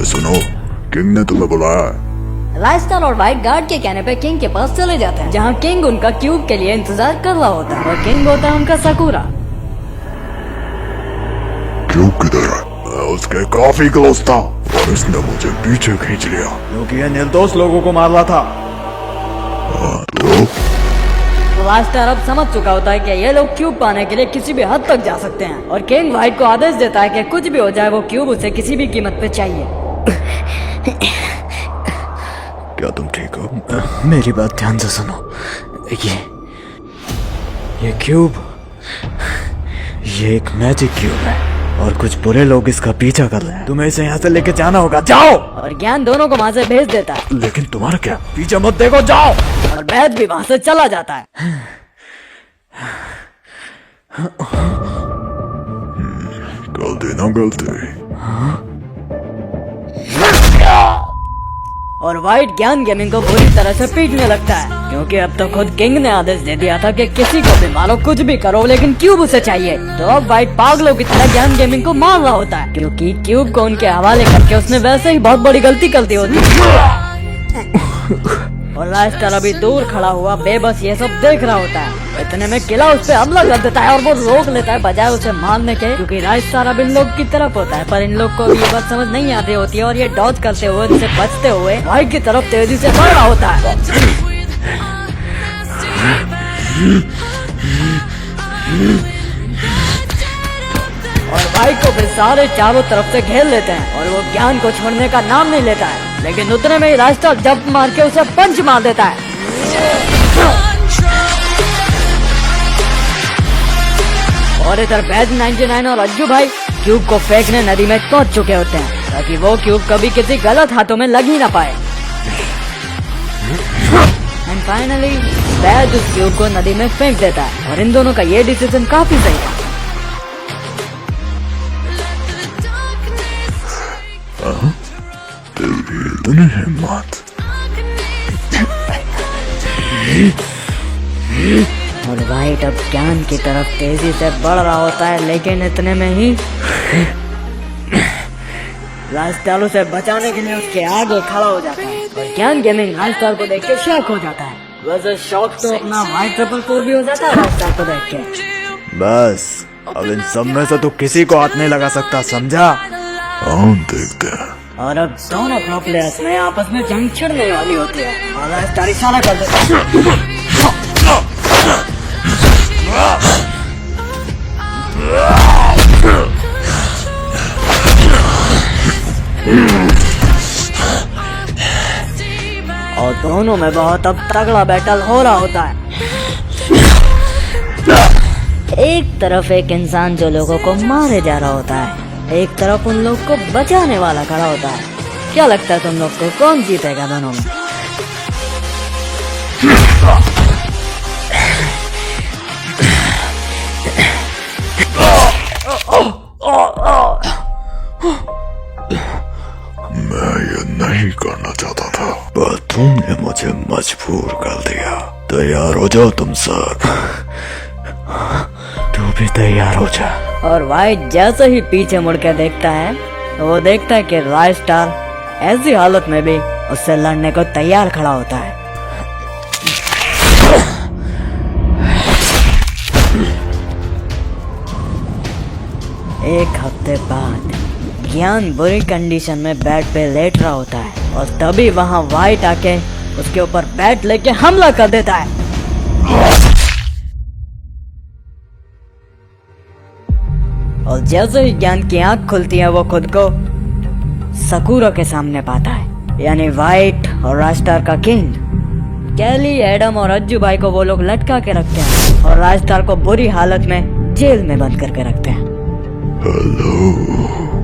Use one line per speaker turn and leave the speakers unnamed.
सुनो, किंग ने तुम्हें बुलाया है।
राइस्टार और व्हाइट गार्ड के कहने पे किंग के पास चले जाते हैं, जहाँ किंग उनका क्यूब के लिए इंतजार कर रहा होता है और किंग होता है उनका साकुरा।
क्यूब किधर है? मैं उसके काफी क्लोज था और इसने मुझे पीछे खींच लिया।
क्योंकि ये निर्दोष लोगों को मार रहा था।
तो
राइस्टार अब समझ चुका होता है कि ये लोग क्यूब पाने के लिए किसी भी हद तक जा सकते हैं और किंग व्हाइट को आदेश देता है कि कुछ भी हो जाए वो क्यूब उसे किसी भी कीमत पे चाहिए।
क्या तुम ठीक हो?
मेरी बात ध्यान से सुनो। ये क्यूब, ये एक मैजिक क्यूब है और कुछ बुरे लोग इसका पीछा कर रहे हैं। तुम्हें इसे यहाँ से लेके जाना होगा, जाओ।
और ज्ञान दोनों को वहाँ से भेज देता है
लेकिन तुम्हारा क्या? पीछे मत देखो, जाओ।
और वैद भी वहाँ से चला जाता है।
गलती ना गलती।
और व्हाइट ज्ञान गेमिंग को बुरी तरह से पीटने लगता है, क्योंकि अब तो खुद किंग ने आदेश दे दिया था कि किसी को भी मारो, कुछ भी करो, लेकिन क्यूब उसे चाहिए। तो अब व्हाइट पागलों की तरह ज्ञान गेमिंग को मार रहा होता है, क्योंकि क्यूब को उनके हवाले करके उसने वैसे ही बहुत बड़ी गलती कर दी होती है। और राइस्टार अभी दूर खड़ा हुआ बेबस ये सब देख रहा होता है। इतने में किला उस पे हमला कर देता है और वो रोक लेता है बजाय उसे मारने के, क्योंकि राइस्टार अब इन लोग की तरफ होता है। पर इन लोग को ये बात समझ नहीं आती होती है और ये डॉज करते हुए, इनसे बचते हुए व्हाइट की तरफ तेजी से बढ़ रहा होता है। और व्हाइट को फिर सारे चारों तरफ से घेर लेते हैं और वो ज्ञान को छोड़ने का नाम नहीं लेता है। लेकिन उतने में ही राइस्टार जंप मार के उसे पंच मार देता है। और इधर बैज 99 और अज्जू भाई क्यूब को फेंकने नदी में पहुंच चुके होते हैं, ताकि वो क्यूब कभी किसी गलत हाथों में लग ही ना पाए। एंड फाइनली बैज उस क्यूब को नदी में फेंक देता है और इन दोनों का ये डिसीजन काफी सही था।
इतनी हिम्मत।
और व्हाइट अब ज्ञान की तरफ तेजी से बढ़ रहा होता है, लेकिन इतने में ही राइस्टार उसे बचाने के लिए उसके आगे खड़ा हो जाता है और ज्ञान गेमिंग राइस्टार को देख के शॉक हो जाता है। वैसे शॉक तो अपना व्हाइट 444 भी हो जाता है राइस्टार को देख के।
बस अब इन सब में से तो किसी को हाथ नहीं लगा सकता, समझा?
हाँ, देखते हैं।
और अब दोनों प्रो प्लेयर्स में आपस में जंग छिड़ने वाली होती है और राइस्टार इशारा कर देता है। और दोनों में बहुत अब तगड़ा बैटल हो रहा होता है। एक तरफ एक इंसान जो लोगों को मारे जा रहा होता है, एक तरफ उन लोग को बचाने वाला खड़ा होता है। क्या लगता है तुम लोग को कौन जीतेगा दोनों में?
मैं ये नहीं करना चाहता था, पर तुमने मुझे मजबूर कर दिया। तैयार हो जाओ तुम सब।
तू भी तैयार हो जा।
और व्हाइट जैसे ही पीछे मुड़ के देखता है, वो देखता है कि राइस्टार ऐसी हालत में भी उससे लड़ने को तैयार खड़ा होता है। एक हफ्ते बाद ज्ञान बुरी कंडीशन में बेड पे लेट रहा होता है और तभी वहां व्हाइट आके उसके ऊपर बैट लेके हमला कर देता है। और जैसे ही ज्ञान की आंख खुलती है, वो खुद को साकुरा के सामने पाता है, यानी व्हाइट और राइस्टार का किंग। कैली, एडम और अज्जू भाई को वो लोग लटका के रखते हैं और राइस्टार को बुरी हालत में जेल में बंद करके रखते हैं।
हेलो।